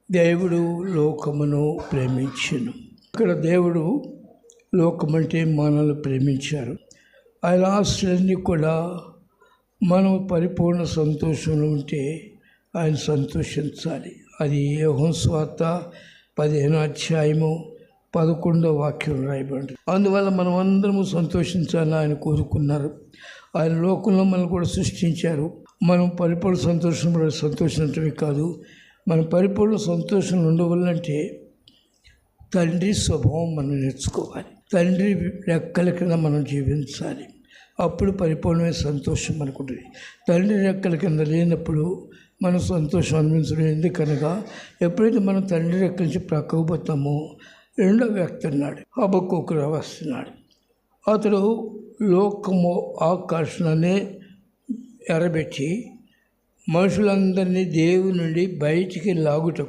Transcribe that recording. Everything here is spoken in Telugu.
దేవుడు లోకమును ప్రేమించెను. ఇక్కడ దేవుడు లోకమంటే మనల్ని ప్రేమించారు. ఆయన ఆశలన్నీ కూడా మనం పరిపూర్ణ సంతోషంలో ఉంటే ఆయన సంతోషించాలి. అది యోహాను సువార్త 15:11 రాయబడింది. అందువల్ల మనం అందరము సంతోషించాలని ఆయన కోరుకున్నారు. ఆయన లోకంలో మనం కూడా సృష్టించారు. మనం పరిపూర్ణ సంతోషించడమే కాదు, మనం పరిపూర్ణ సంతోషంలో ఉండవాలంటే తండ్రి స్వభావం మనం నేర్చుకోవాలి. తండ్రి రెక్కల కింద మనం జీవించాలి. అప్పుడు పరిపూర్ణమైన సంతోషం మనకు ఉంటుంది. తండ్రి రెక్కల కింద లేనప్పుడు మనం సంతోషం అనిపించడం. ఎందుకనగా ఎప్పుడైతే మనం తండ్రి రెక్కల నుంచి ప్రక్కకు పోతామో రెండవ వ్యక్తి అన్నాడు, హబక్కూకు వస్తున్నాడు. అతడు లోకము ఆకర్షణనే ఎరబెట్టి మనుషులందరినీ దేవుని నుండి బయటికి లాగుటకు